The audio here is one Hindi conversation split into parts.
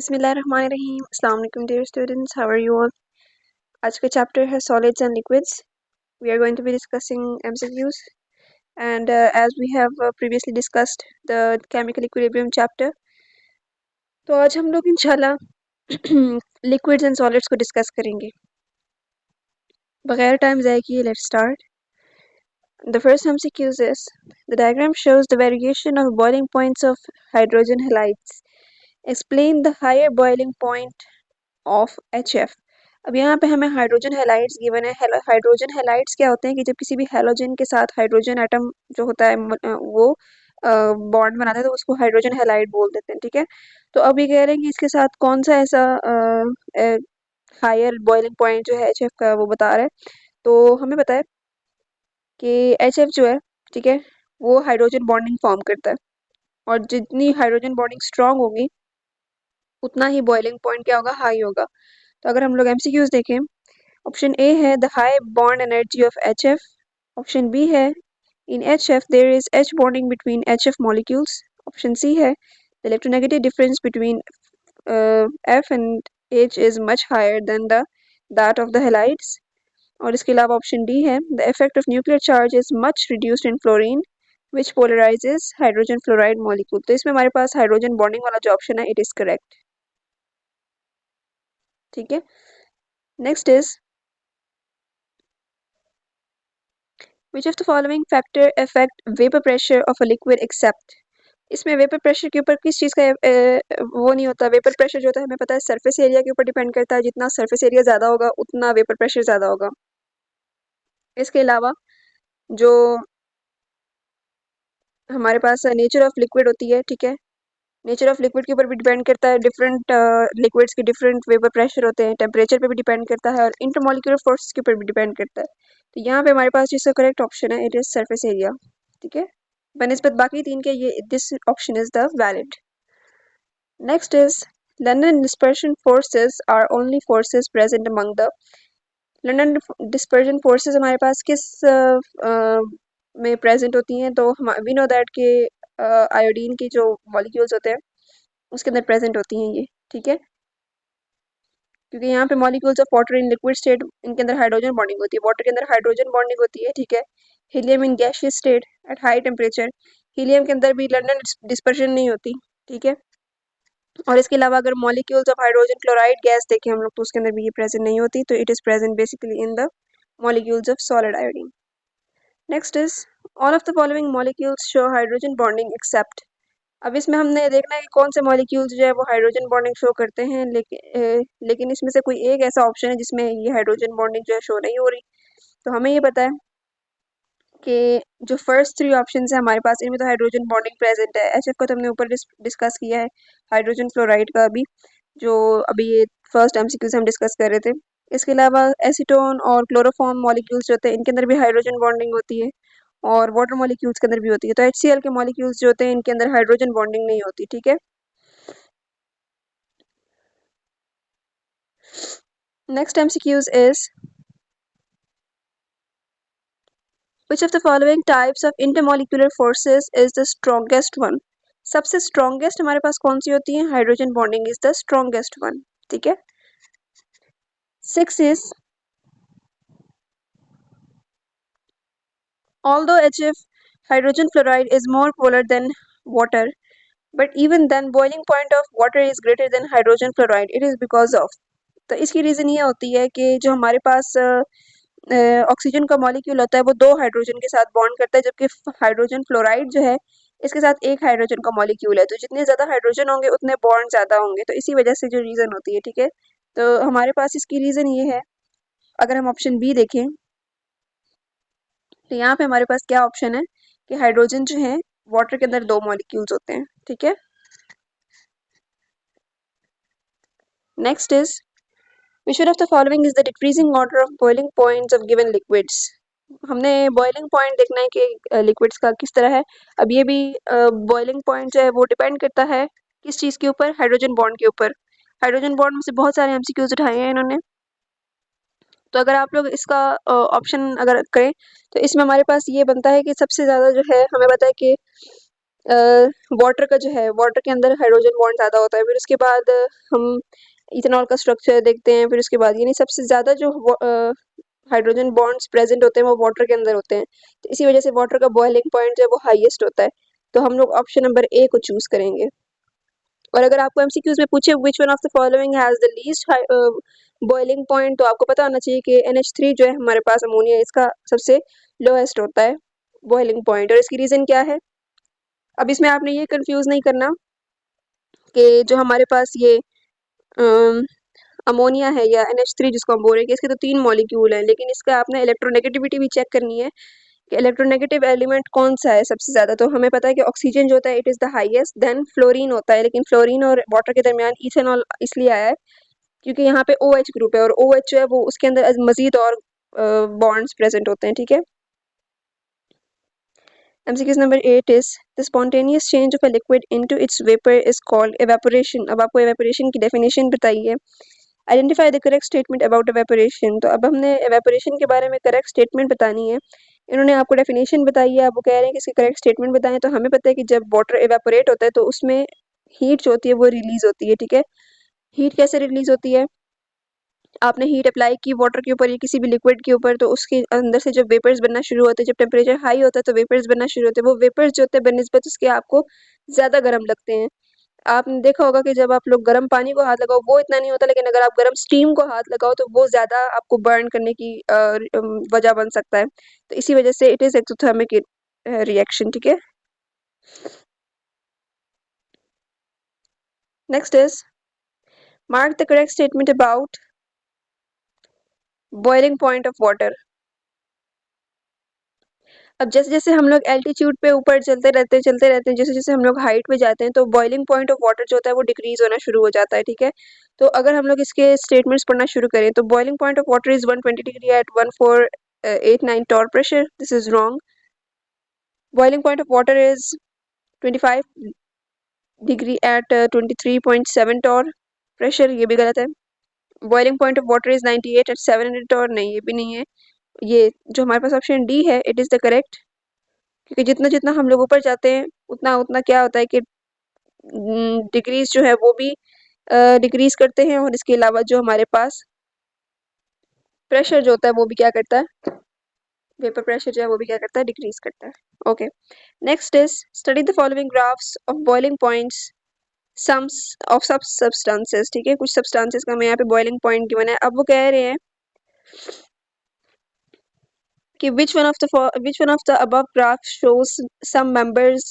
बिस्मिल्लाहिर्रहमानिर्रहीम। अस्सलाम वालेकुम dear students, how are you all? आज का चैप्टर है solids and liquids. We are going to be discussing MCQs and as we have previously discussed the chemical equilibrium chapter, तो आज हम लोग इंशाल्लाह liquids and solids को discuss करेंगे। बगैर टाइम ज़ाया किए let's start. The first MCQ is the diagram shows the variation of boiling points of hydrogen halides. Explain the higher boiling point of HF. अब यहाँ पे हमें हाइड्रोजन हैलाइड्स गिवन है। हाइड्रोजन हैलाइड्स क्या होते हैं कि जब किसी भी हैलोजन के साथ हाइड्रोजन एटम जो होता है वो बॉन्ड बनाता है तो उसको हाइड्रोजन हैलाइड बोल देते हैं, ठीक है। तो अब ये कह रहे हैं कि इसके साथ कौन सा ऐसा हायर बॉइलिंग पॉइंट जो है एचएफ का वो बता रहा है। तो हमें पता है कि एचएफ जो है, ठीक है, वो हाइड्रोजन बॉन्डिंग फॉर्म करता है और जितनी हाइड्रोजन बॉन्डिंग स्ट्रांग होगी उतना ही बॉइलिंग पॉइंट क्या होगा, हाई होगा। तो अगर हम लोग एमसीक्यूज देखें, option A is the high bond energy of HF, option B है in HF there is H bonding between HF molecules, option C है the electronegative difference between F and H is much higher than the that of the halides, और इसके अलावा ऑप्शन डी है the effect of nuclear charge is much reduced in fluorine which polarizes hydrogen fluoride molecule. तो इसमें हमारे पास हाइड्रोजन बॉन्डिंग वाला जो ऑप्शन है इट इज करेक्ट, ठीक है। Next is which of the following factor affect vapor pressure of a liquid except. इसमें वेपर प्रेशर के ऊपर किस चीज़ का वो नहीं होता। वेपर प्रेशर जो होता है हमें पता है सरफेस एरिया के ऊपर डिपेंड करता है, जितना सरफेस एरिया ज़्यादा होगा उतना वेपर प्रेशर ज़्यादा होगा। इसके अलावा जो हमारे पास नेचर ऑफ लिक्विड होती है, ठीक है, नेचर ऑफ लिक्विड के ऊपर भी डिपेंड करता है। डिफरेंट लिक्विड्स के डिफरेंट वेपर प्रेशर होते हैं, टेम्परेचर पे भी डिपेंड करता है और इंटरमॉलिक्यूलर फोर्स के ऊपर भी डिपेंड करता है। तो यहाँ पे हमारे पास जिसका करेक्ट ऑप्शन है इट इज सरफेस एरिया, ठीक है। बनस्बत बाकी तीन के ये this option is the valid. Next is London dispersion forces are only forces present among the. London dispersion forces हमारे पास किस में प्रेजेंट होती हैं। तो हम वी नो दैट के आयोडीन के जो मॉलिक्यूल्स होते हैं उसके अंदर प्रेजेंट होती हैं ये, ठीक है, क्योंकि यहाँ पे molecules of water in liquid state इनके अंदर हाइड्रोजन बॉन्डिंग होती है, वाटर के अंदर हाइड्रोजन बॉन्डिंग होती है, ठीक है। Helium in gaseous state at high temperature, helium के अंदर भी लंदन डिस्पर्शन नहीं होती, ठीक है। और इसके अलावा अगर molecules of hydrogen chloride gas देखें हम लोग तो उसके अंदर भी ये प्रेजेंट नहीं होती, तो it is present basically in the molecules of solid iodine. Next is all of the following molecules show hydrogen bonding except. अब इसमें हमने देखना है कि कौन से मॉलिक्यूल्स जो है वो हाइड्रोजन बॉन्डिंग शो करते हैं, लेकिन इसमें से कोई एक ऐसा ऑप्शन है जिसमें ये हाइड्रोजन बॉन्डिंग जो है शो नहीं हो रही। तो हमें ये पता है कि जो फर्स्ट थ्री ऑप्शन है हमारे पास इनमें तो हाइड्रोजन बॉन्डिंग प्रेजेंट है। एचएफ को तो हमने ऊपर डिस्कस किया है, हाइड्रोजन फ्लोराइड का अभी जो अभी ये फर्स्ट एमसीक्यू से हम डिस्कस कर रहे थे। इसके अलावा एसीटोन और क्लोरोफॉर्म मॉलिक्यूल्स जो होते हैं इनके अंदर भी हाइड्रोजन बॉन्डिंग होती है और वाटर मॉलिक्यूल्स के अंदर भी होती है। तो HCl के मॉलिक्यूल्स जो होते हैं इनके अंदर हाइड्रोजन बॉन्डिंग नहीं होती, ठीक है। Next MCQs is which of the following types of intermolecular forces is the strongest one? सबसे strongest हमारे पास कौन सी होती है? Hydrogen bonding is the strongest one, ठीक है। 6 is although HF hydrogen fluoride is more polar than water, but even then boiling point of water is greater than hydrogen fluoride. It is because of, तो इसकी रीज़न ये होती है कि जो हमारे पास ऑक्सीजन का मॉलिक्यूल होता है वो दो हाइड्रोजन के साथ बॉन्ड करता है, जबकि हाइड्रोजन फ्लोराइड जो है इसके साथ एक हाइड्रोजन का मॉलिक्यूल है। तो जितने ज़्यादा हाइड्रोजन होंगे उतने बॉन्ड ज़्यादा होंगे, तो इसी वजह से जो रीज़न होती है, ठीक है। तो हमारे पास इसकी रीज़न ये है, अगर हम ऑप्शन बी देखें तो यहाँ पे हमारे पास क्या ऑप्शन है कि हाइड्रोजन जो है वाटर के अंदर दो मॉलिक्यूल्स होते हैं, ठीक है। Next is which one of the following is the decreasing order of boiling points of given liquids? हमने बॉइलिंग पॉइंट देखना है कि लिक्विड्स का किस तरह है। अब ये भी बॉइलिंग पॉइंट जो है वो डिपेंड करता है किस चीज़ के ऊपर, हाइड्रोजन बॉन्ड के ऊपर। हाइड्रोजन बॉन्ड में से बहुत सारे एमसीक्यूज उठाए हैं इन्होंने, तो अगर आप लोग इसका ऑप्शन अगर करें तो इसमें हमारे पास ये बनता है कि सबसे ज़्यादा जो है हमें पता है कि वाटर का जो है, वाटर के अंदर हाइड्रोजन बॉन्ड ज़्यादा होता है, फिर उसके बाद हम इथेनॉल का स्ट्रक्चर देखते हैं, फिर उसके बाद यानी सबसे ज़्यादा जो हाइड्रोजन बॉन्ड्स प्रेजेंट होते हैं वो वाटर के अंदर होते हैं, तो इसी वजह से वाटर का बॉइलिंग पॉइंट जो है वो हाईएस्ट होता है, तो हम लोग ऑप्शन नंबर ए को चूज करेंगे। और अगर आपको एमसीक्यूज में पूछे विच one of the following has the least boiling point, तो आपको पता होना चाहिए कि NH3 जो है हमारे पास अमोनिया, इसका सबसे लोएस्ट होता है बॉइलिंग पॉइंट, और इसकी रीज़न क्या है। अब इसमें आपने ये कंफ्यूज नहीं करना कि जो हमारे पास ये अमोनिया है या NH3 जिसको हम बोल रहे हैं कि इसके तो 3 मॉलिक्यूल हैं, लेकिन इसका आपने इलेक्ट्रोनेगेटिविटी भी चेक करनी है कि इलेक्ट्रोनेगेटिव एलिमेंट कौन सा है सबसे ज़्यादा। तो हमें पता है कि ऑक्सीजन जो होता है it is the highest, then fluorine होता है, लेकिन फ्लोरीन और वाटर के दरमियान इथेनॉल इसलिए आया है क्योंकि यहाँ पे OH ग्रुप है, और OH जो है वो उसके अंदर मजीद और बॉन्ड्स प्रेजेंट होते हैं, ठीक है। MCQ number 8 is the spontaneous change of a liquid into its vapor is called evaporation। अब आपको evaporation की definition बताइए। Identify the correct statement about evaporation। तो अब हमने evaporation के बारे में correct statement बतानी है। इन्होंने आपको definition बताई है, आप वो कह रहे हैं कि इसकी correct statement बताएं, तो हमें पता है कि जब water evaporate होता है तो उसमें heat जो होती है वो release होती है, ठीक है। heat कैसे release होती है, आपने हीट अप्लाई की वाटर के ऊपर या किसी भी लिक्विड के ऊपर, तो उसके अंदर से जब वेपर्स बनना शुरू होते हैं, जब टेम्परेचर हाई होता है तो वेपर्स बनना शुरू होते हैं, वो वेपर्स जो होते हैं बनिस्बत उसके आपको ज़्यादा गर्म लगते हैं। आपने देखा होगा कि जब आप लोग गर्म पानी को हाथ लगाओ वो इतना नहीं होता, लेकिन अगर आप गर्म स्टीम को हाथ लगाओ तो वो ज़्यादा आपको बर्न करने की वजह बन सकता है, तो इसी वजह से इट इज़ एक्सोथर्मिक रिएक्शन, ठीक है। Next is mark the correct statement about boiling point of water. अब जैसे-जैसे हम लोग एल्टीट्यूड पे ऊपर चलते रहते हैं, जैसे-जैसे हम लोग हाइट पे जाते हैं, तो बॉइलिंग पॉइंट ऑफ वाटर जो होता है वो डिक्रीज़ होना शुरू हो जाता है, ठीक है? तो अगर हम लोग इसके स्टेटमेंट्स पढ़ना शुरू करें, तो boiling point of water is 120 degree at 1489 torr pressure, this is wrong. Boiling point of water is 25 degree at 23.7 torr pressure, ये भी गलत है। Boiling point of water is 98 at 700 torr, नहीं, ये भी नहीं है। ये जो हमारे पास ऑप्शन डी है, इट इज़ द करेक्ट, क्योंकि जितना-जितना हम लोग ऊपर जाते हैं, उतना-उतना क्या होता है कि डिग्रीज़ जो है वो भी डिक्रीज़ करते हैं, और इसके अलावा जो हमारे पास प्रेशर जो होता है वो भी क्या करता है, वेपर प्रेशर जो है वो भी क्या करता है, डिक्रीज़ करता है। Okay, next is study the following graphs of boiling points sums of सब सब्सटेंसेस, ठीक है। कुछ सब्सटेंसेस का हमें यहाँ पे बॉइलिंग पॉइंट गिवन है। अब वो कह रहे हैं कि which one of the above graph shows some members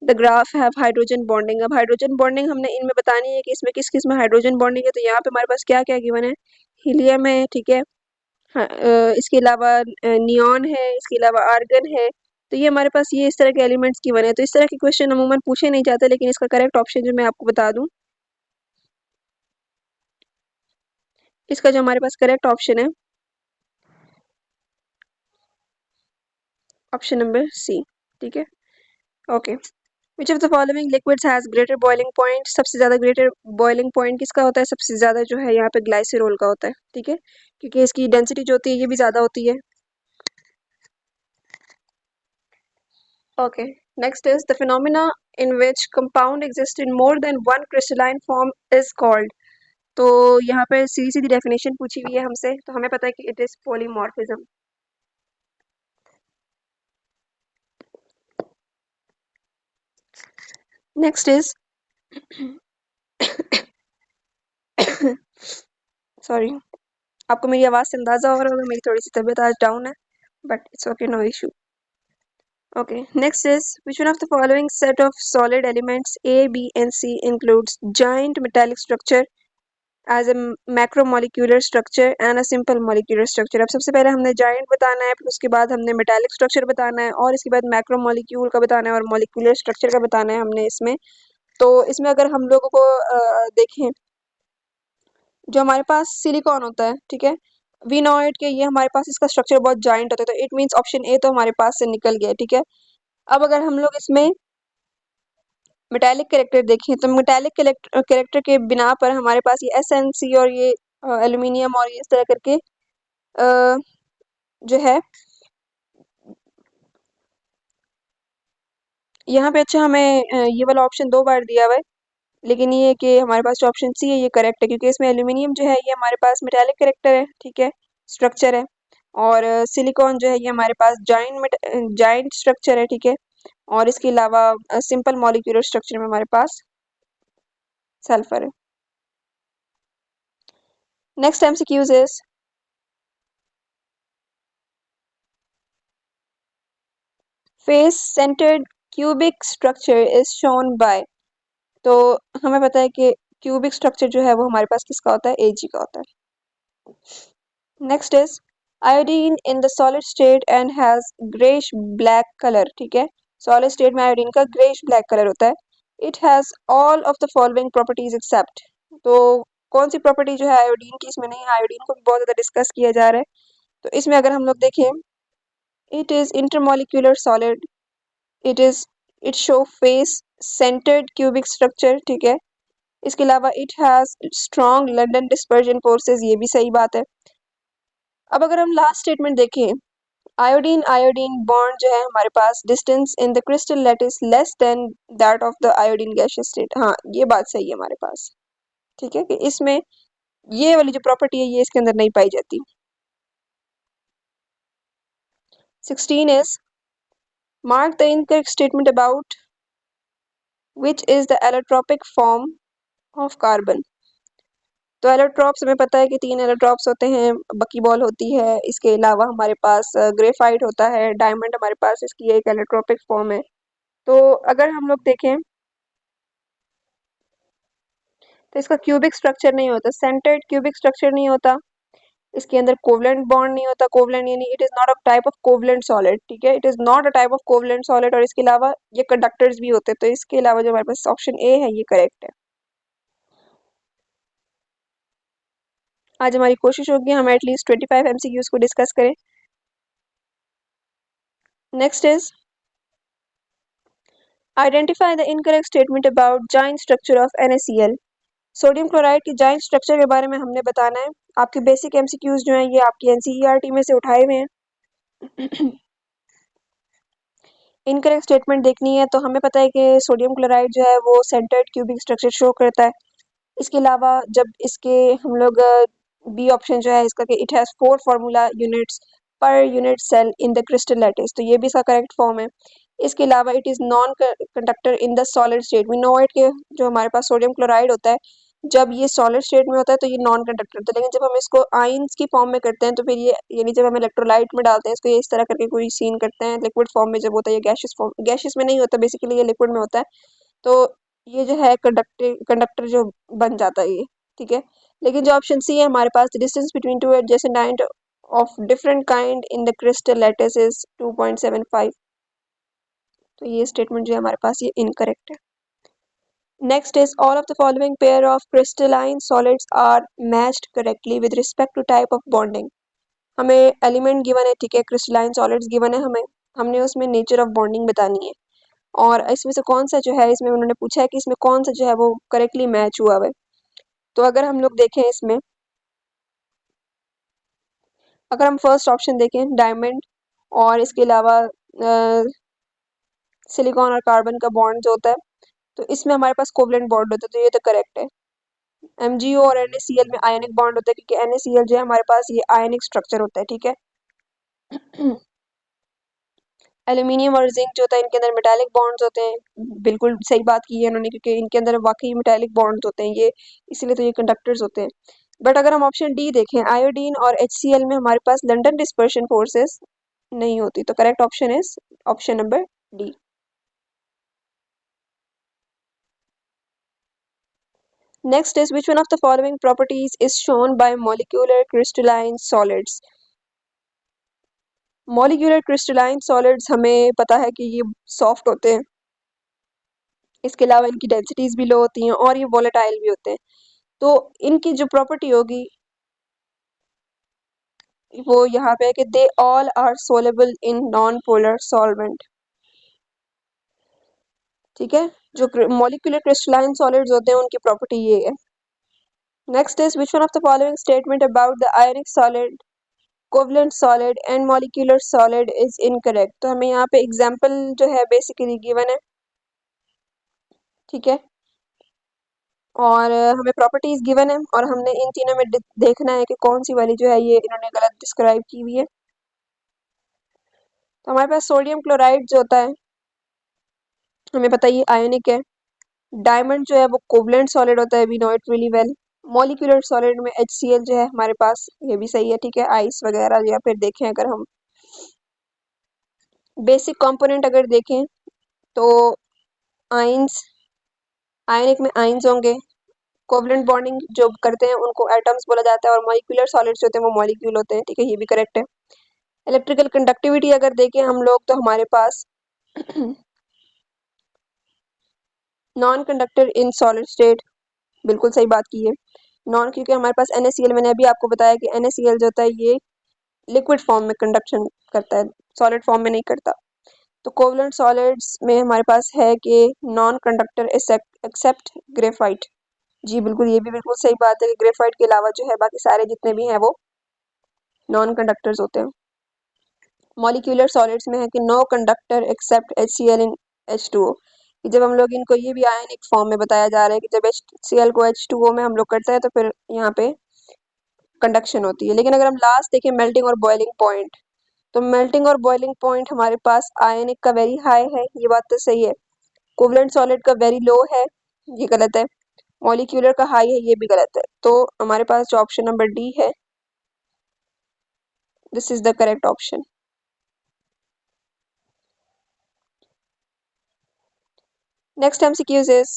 the graph have hydrogen bonding. अब हाइड्रोजन बॉन्डिंग हमने इनमें बतानी है कि इसमें किस किस में हाइड्रोजन बॉन्डिंग है, तो यहाँ पे हमारे पास क्या क्या गिवन है, हीलियम है, ठीक है। हाँ, इसके अलावा नियॉन है, इसके अलावा आर्गन है, तो ये हमारे पास ये इस तरह के एलिमेंट्स गिवन है। तो इस तरह के क्वेश्चन अमूमन पूछे नहीं जाते, लेकिन इसका करेक्ट ऑप्शन जो मैं आपको बता दूं, इसका जो हमारे पास करेक्ट ऑप्शन है ऑप्शन नंबर सी, ठीक है। Okay, which of the following liquids has greater boiling point. सबसे ज़्यादा ग्रेटर बॉइलिंग पॉइंट किसका होता है, सबसे ज़्यादा जो है यहाँ पे ग्लाइसरॉल का होता है, ठीक है, क्योंकि इसकी डेंसिटी जो होती है ये भी ज़्यादा होती है। Okay, next is the phenomena in which compound exist in more than one crystalline form is called. तो यहाँ पे सीधी सीधी डेफिनेशन पूछी हुई है हमसे, तो हमें पता है कि it is polymorphism. Next is sorry, आपको मेरी आवाज़ से अंदाज़ा हो रहा होगा मेरी थोड़ी सी तबीयत आज डाउन है, but it's okay, no issue. Okay, next is which one of the following set of solid elements A, B, and C includes giant metallic structure as a macromolecular structure and a simple molecular structure। अब सबसे पहले हमने giant बताना है, फिर उसके बाद हमने metallic structure बताना है, और इसके बाद macromolecule का बताना है और molecular structure का बताना है हमने इसमें। तो इसमें अगर हम लोगों को देखें, जो हमारे पास सिलिकॉन होता है, ठीक है, वी नो इट कि ये हमारे पास इसका स्ट्रक्चर बहुत जाइंट होता है, तो इट मीन्स ऑप्शन ए तो हमारे पास से निकल गया, ठीक है। अब अगर हम लोग इसमें मेटालिक कैरेक्टर देखें, तो मेटालिक कैरेक्टर के बिना पर हमारे पास ये SNC और ये एल्यूमिनियम और ये इस तरह करके जो है यहाँ पे अच्छा हमें ये वाला ऑप्शन 2 बार दिया हुआ है, लेकिन ये है कि हमारे पास जो ऑप्शन सी है ये करेक्ट है, क्योंकि इसमें एल्यूमिनियम जो है ये हमारे पास मेटालिक कैरेक्टर है, ठीक है, स्ट्रक्चर है। और सिलिकॉन जो है ये हमारे पास जाइंट स्ट्रक्चर है, ठीक है। और इसके अलावा सिंपल मॉलिक्यूलर स्ट्रक्चर में हमारे पास सल्फर है। Next MCQs is face centred cubic structure is shown by. तो हमें पता है कि क्यूबिक स्ट्रक्चर जो है वो हमारे पास किसका होता है, एजी का होता है। Next is iodine in the solid state and has greyish black colour, ठीक है। सॉलिड स्टेट में आयोडीन का ग्रेश ब्लैक कलर होता है। It has all of the following properties except. तो कौन सी प्रॉपर्टी जो है आयोडीन की इसमें नहीं है, आयोडीन को भी बहुत ज़्यादा डिस्कस किया जा रहा है। तो इसमें अगर हम लोग देखें, it is intermolecular solid, it is it show face centred cubic structure, ठीक है। इसके अलावा it has strong London dispersion forces, ये भी सही बात है। अब अगर हम लास्ट स्टेटमेंट देखें, आयोडीन आयोडीन बॉन्ड जो है हमारे पास distance in the crystal lattice less than that of the iodine gaseous state, हाँ ये बात सही है हमारे पास, ठीक है, कि इसमें ये वाली जो प्रॉपर्टी है ये इसके अंदर नहीं पाई जाती। 16 is mark the incorrect statement about which is the allotropic form of carbon। तो एलोट्रॉप्स हमें पता है कि 3 एलोट्रॉप्स होते हैं, बकी बॉल होती है, इसके अलावा हमारे पास ग्रेफाइट होता है, डायमंड हमारे पास इसकी एक एलोट्रॉपिक फॉर्म है। तो अगर हम लोग देखें तो इसका क्यूबिक स्ट्रक्चर नहीं होता, सेंटर्ड क्यूबिक स्ट्रक्चर नहीं होता, इसके अंदर कोवलेंट बॉन्ड नहीं होता, कोवलेंट यानी it is not a type of covalent solid, ठीक है, it is not a type of covalent solid. और इसके अलावा ये कंडक्टर्स भी होते हैं, तो इसके अलावा जो हमारे पास ऑप्शन ए है ये करेक्ट है। आज हमारी कोशिश होगी हम एटलीस्ट 25 एमसीक्यूज को डिस्कस करें। Next is identify the incorrect statement about giant structure of NaCl। Sodium chloride की जाइंट स्ट्रक्चर के बारे में हमने बताना है। आपके बेसिक एमसीक्यूज जो हैं ये आपकी एनसीईआरटी में से उठाए हुए हैं। इनकरेक्ट स्टेटमेंट देखनी है तो हमें पता है कि सोडियम क्लोराइड जो है वो सेंटर्ड क्यूबिक स्ट्रक्चर शो करता है। इसके अलावा जब इसके हम लोग बी ऑप्शन जो है इसका कि it has 4 formula units per unit cell in the crystal lattice, तो ये भी इसका करेक्ट फॉर्म है। इसके अलावा it is non conductor in the solid state, we know it के जो हमारे पास सोडियम क्लोराइड होता है जब ये सॉलिड स्टेट में होता है तो ये नॉन कंडक्टर होता है, लेकिन जब हम इसको आयंस की फॉर्म में करते हैं तो फिर ये यानी जब हम इलेक्ट्रोलाइट में डालते हैं इसको ये इस तरह करके कोई सीन करते हैं, लिक्विड फॉर्म में जब होता है ये गैशियस फॉर्म, गैशियस में नहीं होता, बेसिकली ये लिक्विड में होता है। तो ये जो है कंडक्टर कंडक्टर जो बन जाता है ये, ठीक है। लेकिन जो ऑप्शन सी है हमारे पास distance between two adjacent of different kind in the crystal lattice is 2.75, तो ये स्टेटमेंट जो है हमारे पास ये इनकरेक्ट है। Next is all of the following pair of crystalline solids are matched correctly with respect to type of bonding. हमें एलिमेंट गिवन है, ठीक है, क्रिस्टलाइन सॉलिड्स गिवन है हमें, हमने उसमें नेचर ऑफ बॉन्डिंग बतानी है और इसमें से कौन सा जो है इसमें उन्होंने पूछा है कि इसमें कौन सा जो है वो करेक्टली मैच हुआ है। तो अगर हम लोग देखें इसमें, अगर हम फर्स्ट ऑप्शन देखें डायमंड और इसके अलावा सिलिकॉन और कार्बन का बॉन्ड जो होता है तो इसमें हमारे पास कोवलेंट बॉन्ड होता है, तो ये तो करेक्ट है। MgO और NaCl में आयनिक बॉन्ड होता है क्योंकि NaCl जो है हमारे पास ये आयनिक स्ट्रक्चर होता है, ठीक है। एल्यूमिनियम और जिंक जो होता है इनके अंदर मेटालिक बॉन्ड्स होते हैं, बिल्कुल सही बात की है उन्होंने क्योंकि इनके अंदर वाकई मेटालिक बॉन्ड्स होते हैं ये, इसीलिए तो ये कंडक्टर्स होते हैं। बट अगर हम ऑप्शन डी देखें आयोडीन और HCl में हमारे पास लंदन डिस्पर्शन फोर्सेस नहीं होती, तो correct option is option number D. Next is which one of the following properties is shown by molecular crystalline solids. Molecular crystalline solids हमें पता है कि ये सॉफ्ट होते हैं, इसके अलावा इनकी डेंसिटीज भी लो होती हैं और ये वोलेटाइल भी होते हैं। तो इनकी जो प्रॉपर्टी होगी वो यहाँ पे है कि they all are soluble in non polar solvent, ठीक है। जो मॉलिक्यूलर क्रिस्टलाइन सॉलिड्स होते हैं उनकी प्रॉपर्टी ये है। Next is which one of the following statement about the ionic solid covalent solid and molecular solid is incorrect. तो हमें यहाँ पे एग्जांपल जो है बेसिकली गिवन है, ठीक है। और हमें प्रॉपर्टीज गिवन है और हमने इन तीनों में देखना है कि कौन सी वाली जो है ये इन्होंने गलत डिस्क्राइब की हुई है। तो हमारे पास सोडियम क्लोराइड जो होता है, हमें पता है ये आयोनिक है। डायमंड जो है वो कोवलेंट सॉलिड होता है, we know it really well. Molecular solid में HCl जो है हमारे पास, ये भी सही है, ठीक है। आइस वगैरह या फिर देखें अगर हम बेसिक कंपोनेंट अगर देखें तो आइंस, आयनिक में आइंस होंगे। कोवलेंट बॉन्डिंग जो करते हैं उनको एटम्स बोला जाता है और मॉलिक्यूलर सॉलिड्स होते हैं वो मॉलिक्यूल होते हैं, ठीक है, ये भी करेक्ट है। इलेक्ट्रिकल कंडक्टिविटी अगर देखें हम लोग तो हमारे पास non conductor in solid state, बिल्कुल सही बात की है। नॉन, क्योंकि हमारे पास NaCl, मैंने अभी आपको बताया कि NaCl जो होता है ये लिक्विड फॉर्म में कंडक्शन करता है, सॉलिड फॉर्म में नहीं करता। तो कोवलेंट सॉलिड्स में हमारे पास है कि नॉन कंडक्टर एक्सेप्ट ग्रेफाइट। जी बिल्कुल, ये भी बिल्कुल सही बात है कि ग्रेफाइट के अलावा जो है बाकी सारे जितने भी हैं वो नॉन कंडक्टर्स होते हैं। मॉलिक्यूलर सॉलिड्स में है कि नो कंडक्टर एक्सेप्ट HCl इन H2O, कि जब हम लोग इनको ये भी आयनिक फॉर्म में बताया जा रहा है कि जब HCl को H2O में हम लोग करते हैं तो फिर यहाँ पे कंडक्शन होती है। लेकिन अगर हम लास्ट देखें मेल्टिंग और बॉइलिंग पॉइंट, तो मेल्टिंग और बॉइलिंग पॉइंट हमारे पास आयनिक का वेरी हाई है, ये बात तो सही है। कोवलेंट सॉलिड का वेरी लो है, ये गलत है। मॉलिक्यूलर का हाई है, ये भी गलत है। तो हमारे पास जो ऑप्शन नंबर डी है, this is the correct option. Next MCQs is,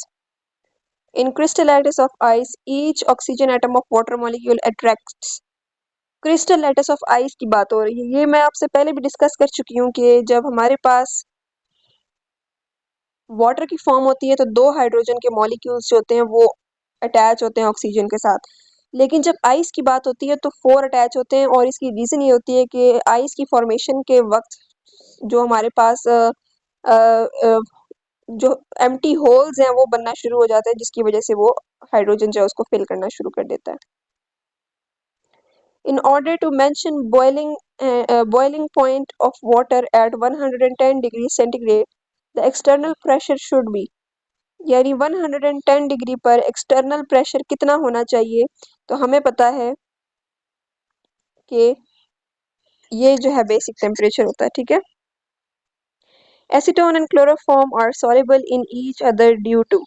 in crystal lattice of ice each oxygen atom of water molecule attracts। Crystal lattice of ice की बात हो रही है, ये मैं आपसे पहले भी डिस्कस कर चुकी हूँ कि जब हमारे पास वाटर की फॉर्म होती है तो दो हाइड्रोजन के मॉलिक्यूल्स जो होते हैं वो अटैच होते हैं ऑक्सीजन के साथ। लेकिन जब आइस की बात होती है तो 4 अटैच होते हैं और इसकी रीज़न ये होती है कि आइस की फॉर्मेशन के वक्त जो हमारे पास जो एम्प्टी होल्स हैं वो बनना शुरू हो जाते हैं, जिसकी वजह से वो हाइड्रोजन जो है उसको फिल करना शुरू कर देता है। In order to mention boiling point of water at 110 degrees centigrade, the external pressure should be, यानी 110 डिग्री पर एक्सटर्नल प्रेशर कितना होना चाहिए। तो हमें पता है कि ये जो है बेसिक टेम्परेचर होता है, ठीक है। Acetone and chloroform are soluble in each other due to,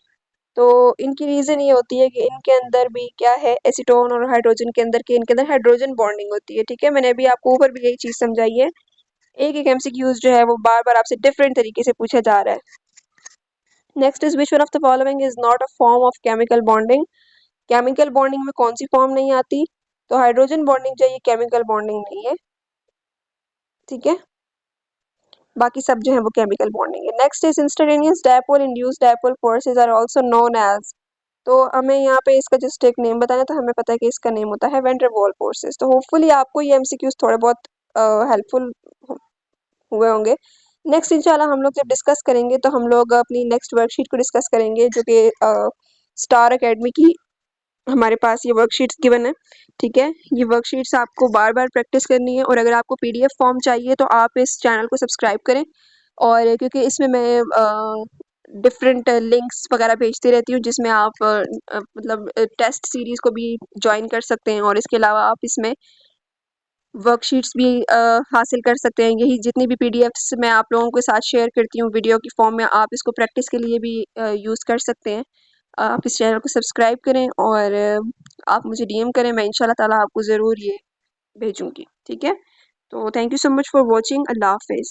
तो इनकी रीज़न ये होती है कि इनके अंदर भी क्या है, एसीटोन और हाइड्रोजन के अंदर इनके अंदर हाइड्रोजन बॉन्डिंग होती है, ठीक है। मैंने अभी आपको ऊपर भी यही चीज़ समझाई है। एक एक MCQs जो है वो बार बार आपसे डिफरेंट तरीके से पूछा जा रहा है। Next is which one of the following is not a form of chemical bonding. Chemical bonding में कौन सी फॉर्म नहीं आती, तो हाइड्रोजन बॉन्डिंग चाहिए, केमिकल बॉन्डिंग नहीं है, ठीक है। बाकी सब जो है वो केमिकल बॉन्डिंग है। Next is instantaneous dipole induced dipole forces are also known as, तो हमें यहाँ पे इसका जस्ट एक नेम बताना, तो हमें पता है कि इसका नेम होता है वैन डेर वाल्स फोर्सेस। तो होपफुली आपको ये MCQs थोड़े बहुत हेल्पफुल हुए होंगे। नेक्स्ट इंशाल्लाह हम लोग जब डिस्कस करेंगे तो हम लोग अपनी नेक्स्ट वर्कशीट को डिस्कस करेंगे, जो कि स्टार एकेडमी की हमारे पास ये वर्कशीट्स गिवन है, ठीक है। ये वर्कशीट्स आपको बार बार प्रैक्टिस करनी है और अगर आपको PDF फॉर्म चाहिए तो आप इस चैनल को सब्सक्राइब करें। और क्योंकि इसमें मैं डिफरेंट लिंक्स वगैरह भेजती रहती हूँ जिसमें आप मतलब टेस्ट सीरीज़ को भी ज्वाइन कर सकते हैं और इसके अलावा आप इसमें वर्कशीट्स भी हासिल कर सकते हैं। यही जितनी भी PDFs मैं आप लोगों के साथ शेयर करती हूँ वीडियो की फॉर्म में, आप इसको प्रैक्टिस के लिए भी यूज़ कर सकते हैं। आप इस चैनल को सब्सक्राइब करें और आप मुझे DM करें, मैं इंशाल्लाह ताला आपको ज़रूर ये भेजूँगी, ठीक है। तो thank you so much for watching, अल्लाह हाफिज़।